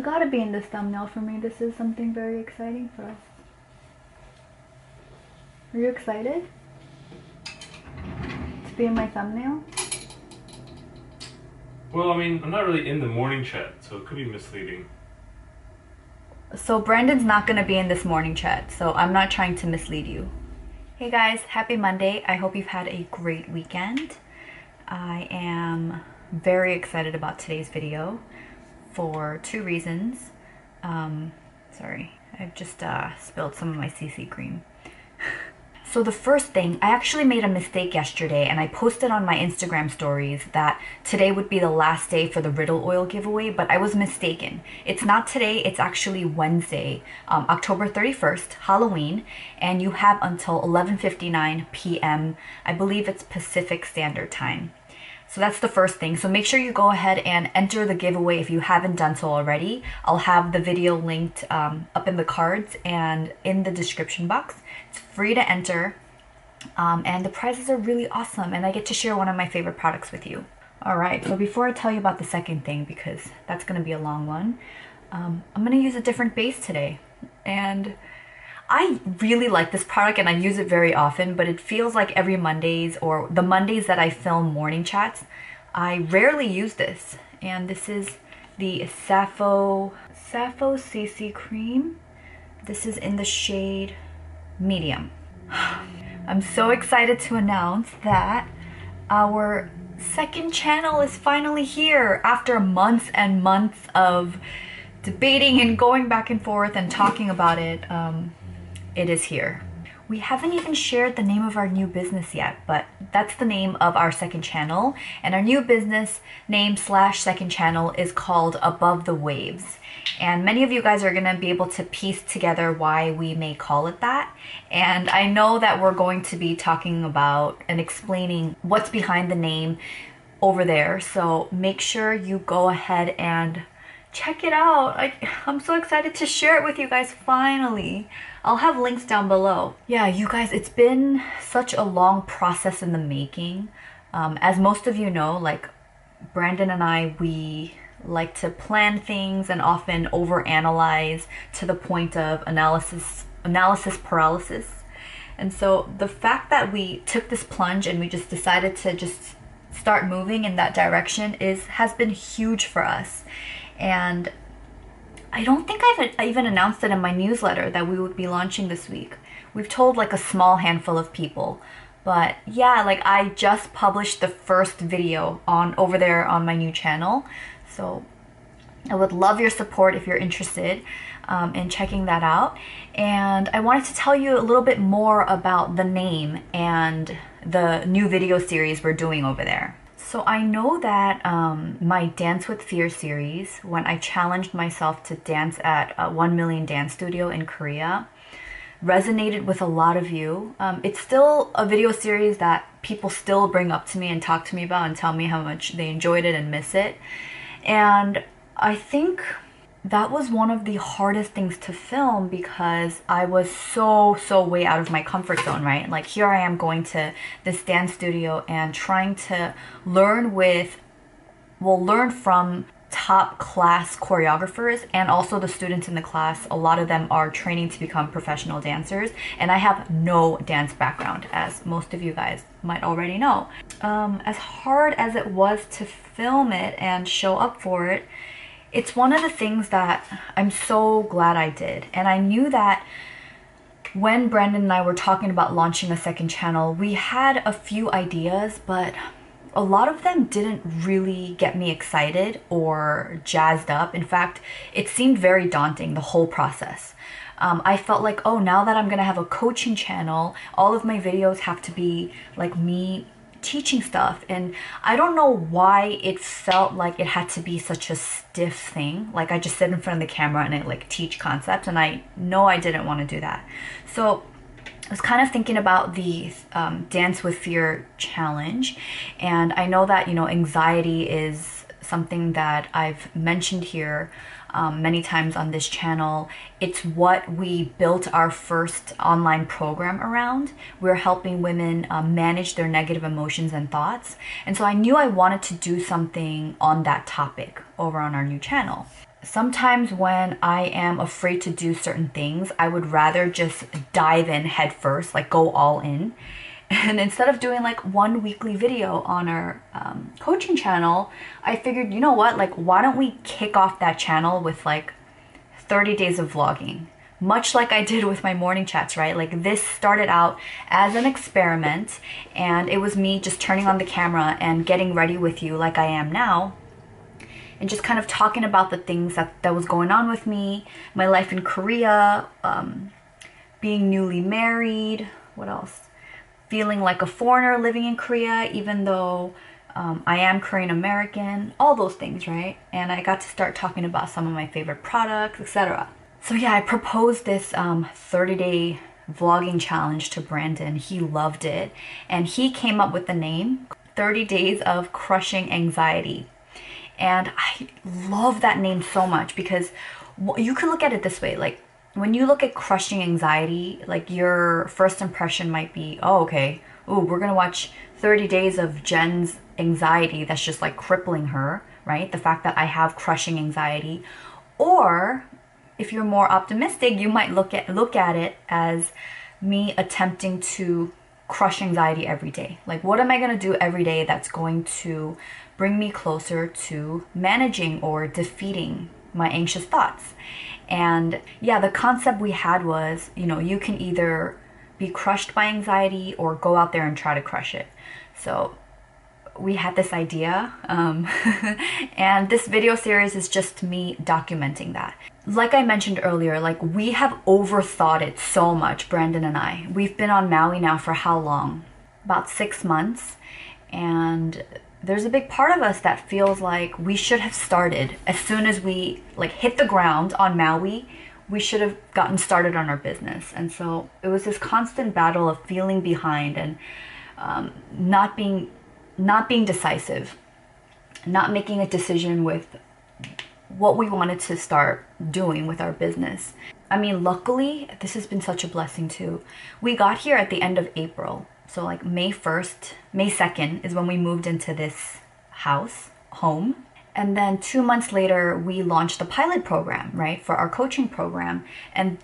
You gotta be in this thumbnail for me. This is something very exciting for us. Are you excited to be in my thumbnail? Well, I mean, I'm not really in the morning chat, so it could be misleading. So Brandon's not gonna be in this morning chat, so I'm not trying to mislead you. Hey guys, happy Monday. I hope you've had a great weekend. I am very excited about today's video for two reasons. Sorry, I've just spilled some of my CC cream. So the first thing, I actually made a mistake yesterday and I posted on my Instagram stories that today would be the last day for the Riddle Oil giveaway, but I was mistaken. It's not today, it's actually Wednesday, October 31st, Halloween, and you have until 11:59 p.m. I believe it's Pacific Standard Time. So that's the first thing. So make sure you go ahead and enter the giveaway if you haven't done so already. I'll have the video linked up in the cards and in the description box. It's free to enter and the prizes are really awesome and I get to share one of my favorite products with you. Alright, so before I tell you about the second thing, because that's going to be a long one, I'm going to use a different base today. And I really like this product and I use it very often, but it feels like every Mondays or the Mondays that I film morning chats, I rarely use this. And this is the Sappho CC Cream. This is in the shade Medium. I'm so excited to announce that our second channel is finally here after months and months of debating and going back and forth and talking about it. It is here. We haven't even shared the name of our new business yet, but that's the name of our second channel. And our new business name / second channel is called Above the Waves. And many of you guys are gonna be able to piece together why we may call it that. And I know that we're going to be talking about and explaining what's behind the name over there. So make sure you go ahead and check it out. I'm so excited to share it with you guys finally. I'll have links down below. Yeah, you guys, it's been such a long process in the making. As most of you know, like Brandon and I, we like to plan things and often overanalyze to the point of analysis paralysis. And so the fact that we took this plunge and we just decided to just start moving in that direction has been huge for us. And I don't think I even announced it in my newsletter that we would be launching this week. We've told like a small handful of people. But yeah, like I just published the first video over there on my new channel. So I would love your support if you're interested in checking that out. And I wanted to tell you a little bit more about the name and the new video series we're doing over there. So I know that my Dance with Fear series, when I challenged myself to dance at 1 Million Dance Studio in Korea, resonated with a lot of you. It's still a video series that people still bring up to me and talk to me about and tell me how much they enjoyed it and miss it. And I think that was one of the hardest things to film because I was so way out of my comfort zone, right? Like here I am going to this dance studio and trying to learn from top class choreographers and also the students in the class. A lot of them are training to become professional dancers and I have no dance background, as most of you guys might already know. As hard as it was to film it and show up for it, it's one of the things that I'm so glad I did. And I knew that when Brandon and I were talking about launching a second channel, we had a few ideas, but a lot of them didn't really get me excited or jazzed up. In fact, it seemed very daunting, the whole process. I felt like, oh, now that I'm gonna have a coaching channel, all of my videos have to be like me teaching stuff, and I don't know why it felt like it had to be such a stiff thing. Like I just sit in front of the camera and I like teach concepts, and I know I didn't want to do that. So I was kind of thinking about the Dance with Fear challenge, and I know that, you know, anxiety is something that I've mentioned here many times on this channel. It's what we built our first online program around. We're helping women manage their negative emotions and thoughts. And so I knew I wanted to do something on that topic over on our new channel. sometimes when I am afraid to do certain things, I would rather just dive in head first, like go all in. And instead of doing like one weekly video on our coaching channel, I figured, you know what, like why don't we kick off that channel with like 30 days of vlogging? Much like I did with my morning chats, right? Like this started out as an experiment, and it was me just turning on the camera and getting ready with you like I am now, and just kind of talking about the things that was going on with me, my life in Korea, being newly married, what else? Feeling like a foreigner living in Korea, even though I am Korean American, all those things, right? And I got to start talking about some of my favorite products, etc. So yeah, I proposed this 30-day vlogging challenge to Brandon. He loved it, and he came up with the name 30 Days of Crushing Anxiety. And I love that name so much because you can look at it this way, like when you look at crushing anxiety, like your first impression might be, oh, okay, ooh, we're gonna watch 30 days of Jenn's anxiety that's just like crippling her, right? The fact that I have crushing anxiety. Or if you're more optimistic, you might look at it as me attempting to crush anxiety every day. Like, what am I gonna do every day that's going to bring me closer to managing or defeating my anxious thoughts? And yeah, the concept we had was, you know, you can either be crushed by anxiety or go out there and try to crush it. So we had this idea, and this video series is just me documenting that. Like I mentioned earlier, like we have overthought it so much, Brandon and I. We've been on MIII now for how long? About 6 months. And there's a big part of us that feels like we should have started as soon as we like hit the ground on MIII. We should have gotten started on our business. And so it was this constant battle of feeling behind and not being decisive, not making a decision with what we wanted to start doing with our business. I mean, luckily, this has been such a blessing too. We got here at the end of April. So like May 2nd is when we moved into this home. And then 2 months later, we launched the pilot program, right, for our coaching program. And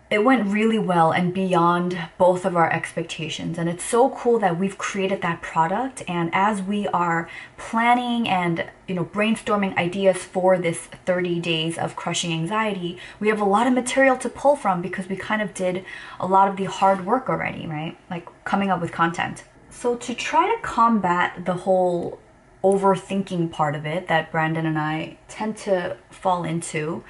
it went really well and beyond both of our expectations. And it's so cool that we've created that product. And as we are planning and, you know, brainstorming ideas for this 30 days of crushing anxiety, we have a lot of material to pull from because we kind of did a lot of the hard work already, right? Like coming up with content. So to try to combat the whole overthinking part of it that Brandon and I tend to fall into,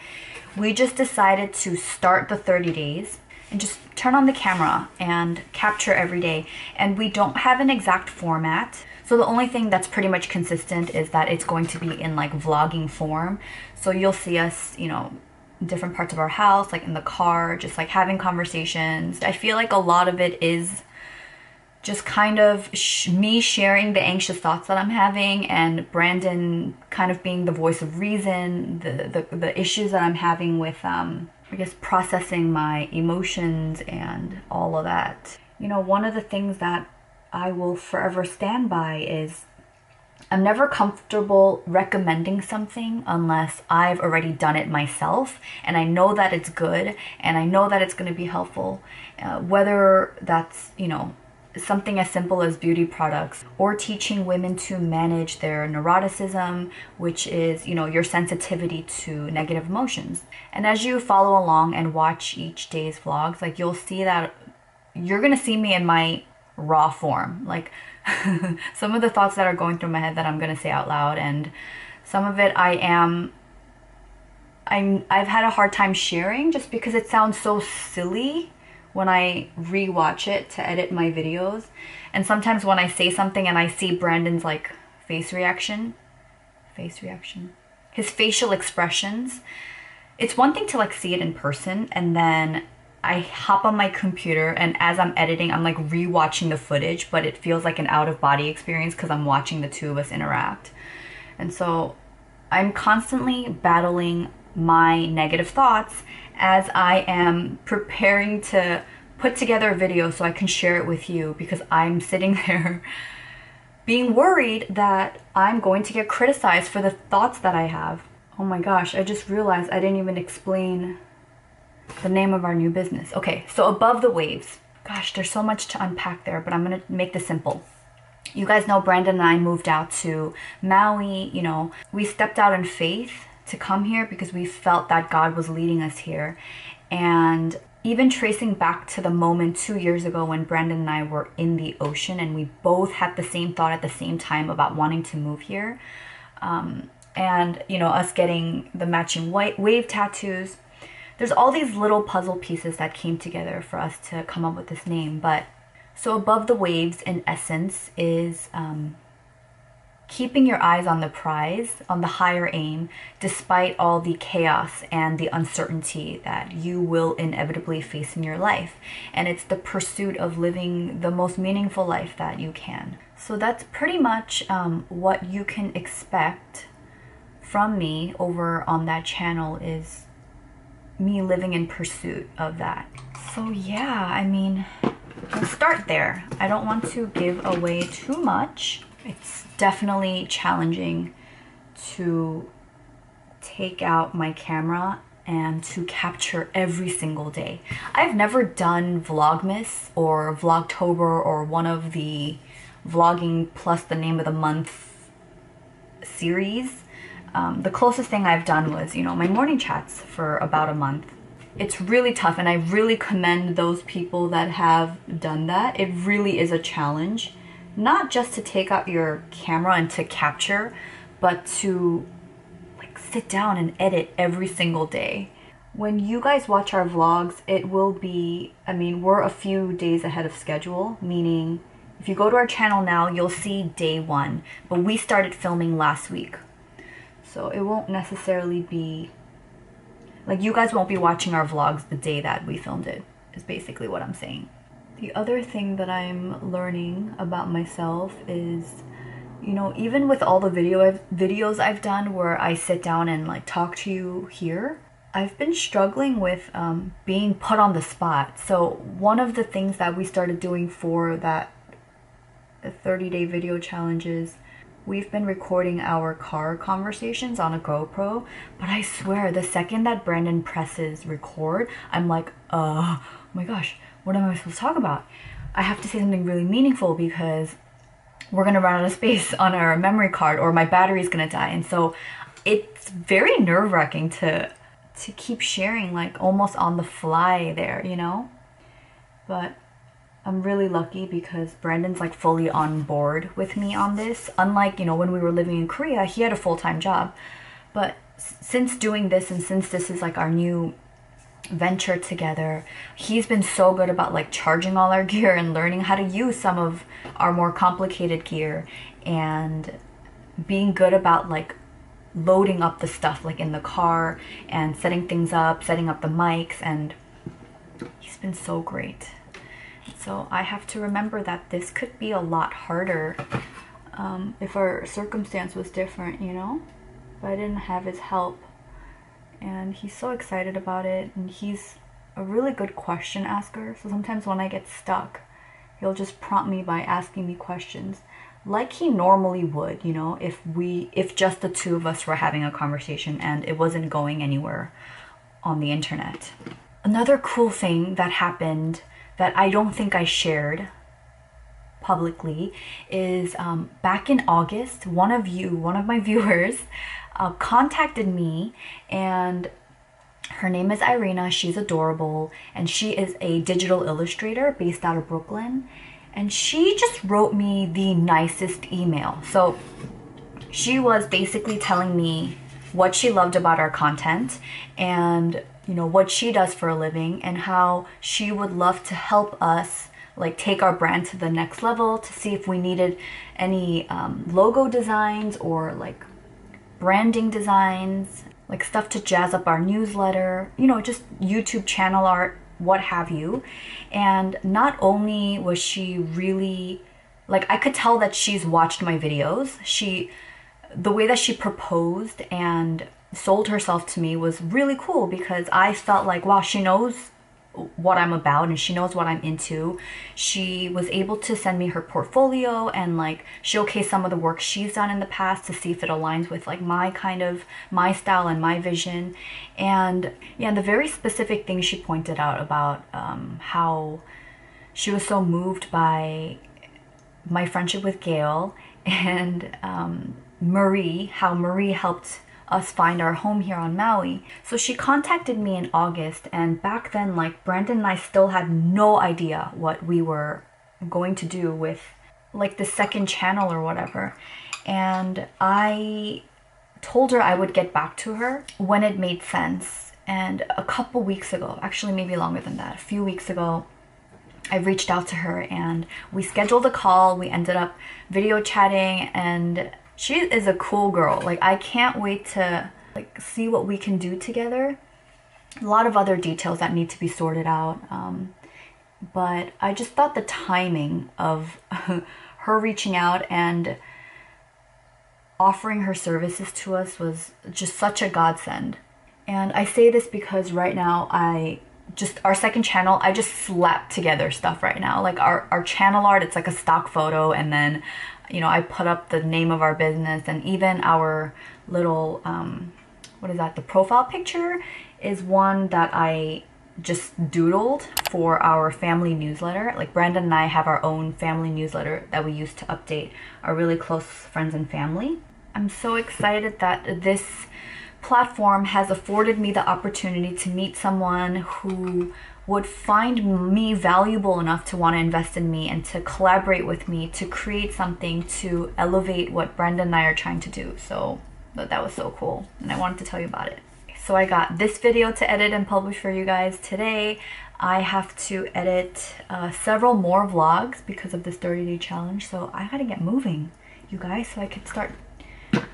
we just decided to start the 30 days and just turn on the camera and capture every day. And we don't have an exact format. So the only thing that's pretty much consistent is that it's going to be in like vlogging form. So you'll see us, you know, in different parts of our house, like in the car, just like having conversations. I feel like a lot of it is just kind of me sharing the anxious thoughts that I'm having, and Brandon kind of being the voice of reason, the issues that I'm having with, I guess, processing my emotions and all of that. You know, one of the things that I will forever stand by is I'm never comfortable recommending something unless I've already done it myself and I know that it's good and I know that it's going to be helpful, whether that's, you know, something as simple as beauty products or teaching women to manage their neuroticism, which is, you know, your sensitivity to negative emotions. And as you follow along and watch each day's vlogs, like you'll see that you're gonna see me in my raw form, like some of the thoughts that are going through my head that I'm gonna say out loud, and some of it I've had a hard time sharing just because it sounds so silly when I rewatch it to edit my videos. And sometimes when I say something and I see Brandon's like his facial expressions, it's one thing to like see it in person, and then I hop on my computer and as I'm editing, I'm like rewatching the footage, but it feels like an out-of-body experience because I'm watching the two of us interact. And so I'm constantly battling my negative thoughts as I am preparing to put together a video so I can share it with you, because I'm sitting there being worried that I'm going to get criticized for the thoughts that I have. Oh my gosh, I just realized I didn't even explain the name of our new business. Okay, so Above the Waves. Gosh, there's so much to unpack there, but I'm gonna make this simple. You guys know Brandon and I moved out to Maui. You know, we stepped out in faith to come here because we felt that God was leading us here. And even tracing back to the moment 2 years ago when Brandon and I were in the ocean and we both had the same thought at the same time about wanting to move here. And, you know, us getting the matching wave tattoos. There's all these little puzzle pieces that came together for us to come up with this name. But so Above the Waves, in essence, is keeping your eyes on the prize, on the higher aim, despite all the chaos and the uncertainty that you will inevitably face in your life. And it's the pursuit of living the most meaningful life that you can. So that's pretty much what you can expect from me over on that channel, is me living in pursuit of that. So yeah, I mean, let's start there. I don't want to give away too much. It's definitely challenging to take out my camera and to capture every single day. I've never done Vlogmas or Vlogtober or one of the vlogging plus the name of the month series. The closest thing I've done was, you know, my morning chats for about a month. It's really tough, and I really commend those people that have done that. It really is a challenge, not just to take out your camera and to capture, but to like sit down and edit every single day. When you guys watch our vlogs, it will be, I mean, we're a few days ahead of schedule, meaning if you go to our channel now, you'll see day 1, but we started filming last week. So it won't necessarily be, like, you guys won't be watching our vlogs the day that we filmed it, is basically what I'm saying. The other thing that I'm learning about myself is, you know, even with all the videos I've done where I sit down and like talk to you here, I've been struggling with being put on the spot. So one of the things that we started doing for the 30-day video challenges, we've been recording our car conversations on a GoPro, but I swear the second that Brandon presses record, I'm like, oh my gosh, what am I supposed to talk about? I have to say something really meaningful because we're gonna run out of space on our memory card or my battery's gonna die. And so it's very nerve-wracking to keep sharing like almost on the fly there, you know? But I'm really lucky because Brandon's like fully on board with me on this. Unlike, you know, when we were living in Korea, he had a full-time job. But since doing this and since this is like our new venture together, he's been so good about like charging all our gear and learning how to use some of our more complicated gear and being good about like loading up the stuff like in the car and setting things up, setting up the mics, and he's been so great. So I have to remember that this could be a lot harder if our circumstance was different, you know? But I didn't have his help. And he's so excited about it, and he's a really good question asker. So sometimes when I get stuck, he'll just prompt me by asking me questions like he normally would, you know, if just the two of us were having a conversation and it wasn't going anywhere on the internet. Another cool thing that happened that I don't think I shared publicly is back in August, one of my viewers contacted me, and her name is Irina. She's adorable, and she is a digital illustrator based out of Brooklyn, and she just wrote me the nicest email. So she was basically telling me what she loved about our content and, you know, what she does for a living and how she would love to help us like take our brand to the next level, to see if we needed any logo designs or like branding designs, like stuff to jazz up our newsletter, you know, just YouTube channel art, what have you. And not only was she really, like, I could tell that she's watched my videos. The way that she proposed and sold herself to me was really cool because I felt like, wow, she knows what I'm about and she knows what I'm into. She was able to send me her portfolio and like showcase some of the work she's done in the past to see if it aligns with like my style and my vision. And yeah, the very specific things she pointed out about how she was so moved by my friendship with Gail and Marie, how Marie helped us find our home here on Maui. So she contacted me in August, and back then, like, Brandon and I still had no idea what we were going to do with like the second channel or whatever. And I told her I would get back to her when it made sense. And a couple weeks ago, actually maybe longer than that, a few weeks ago, I reached out to her and we scheduled a call. We ended up video chatting, and she is a cool girl. Like, I can't wait to like see what we can do together. A lot of other details that need to be sorted out. But I just thought the timing of her reaching out and offering her services to us was just such a godsend. And I say this because right now our second channel, I just slapped together stuff right now. Like our channel art, it's like a stock photo, and then, you know, I put up the name of our business, and even our little, what is that? The profile picture is one that I just doodled for our family newsletter. Like, Brandon and I have our own family newsletter that we use to update our really close friends and family. I'm so excited that this platform has afforded me the opportunity to meet someone who would find me valuable enough to want to invest in me and to collaborate with me to create something to elevate what Brandon and I are trying to do. So that was so cool, and I wanted to tell you about it. So I got this video to edit and publish for you guys today. I have to edit several more vlogs because of this 30-day challenge, so I gotta get moving, you guys, so I could start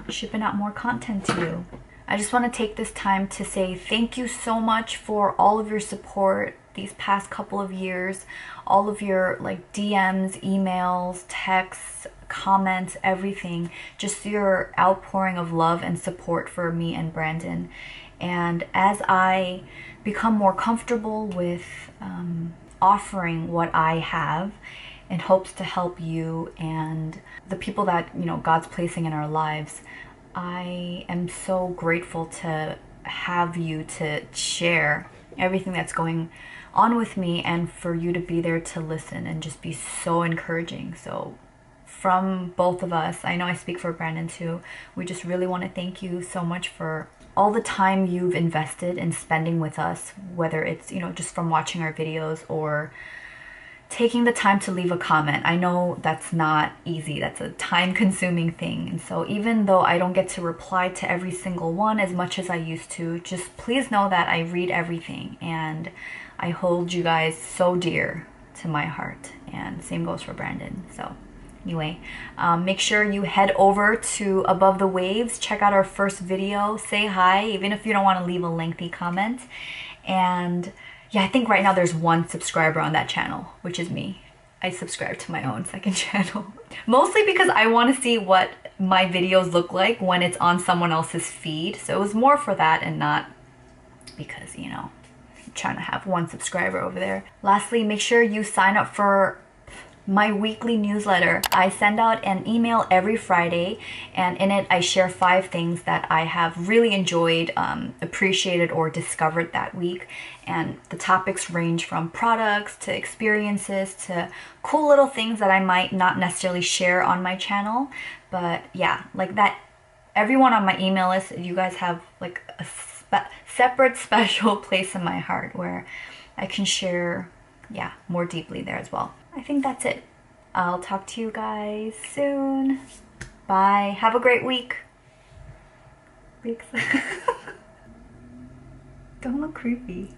shipping out more content to you. I just want to take this time to say thank you so much for all of your support these past couple of years, all of your like DMs, emails, texts, comments, everything, just your outpouring of love and support for me and Brandon. And as I become more comfortable with offering what I have in hopes to help you and the people that, you know, God's placing in our lives, I am so grateful to have you to share everything that's going on with me and for you to be there to listen and just be so encouraging. So from both of us, I know I speak for Brandon too, we just really want to thank you so much for all the time you've invested in spending with us, whether it's, you know, just from watching our videos or taking the time to leave a comment. I know that's not easy. That's a time-consuming thing. And so even though I don't get to reply to every single one as much as I used to, just please know that I read everything and I hold you guys so dear to my heart. And same goes for Brandon. So anyway, make sure you head over to Above the Waves, check out our first video, say hi, even if you don't want to leave a lengthy comment. And yeah, I think right now there's one subscriber on that channel, which is me. I subscribed to my own second channel. Mostly because I want to see what my videos look like when it's on someone else's feed. So it was more for that and not because, you know, I'm trying to have one subscriber over there. Lastly, make sure you sign up for my weekly newsletter. I send out an email every Friday, and in it I share 5 things that I have really enjoyed, appreciated, or discovered that week. And the topics range from products to experiences to cool little things that I might not necessarily share on my channel. But yeah, like that, everyone on my email list, you guys have like a separate special place in my heart where I can share, yeah, more deeply there as well. I think that's it. I'll talk to you guys soon. Bye. Have a great week. Thanks. Don't look creepy.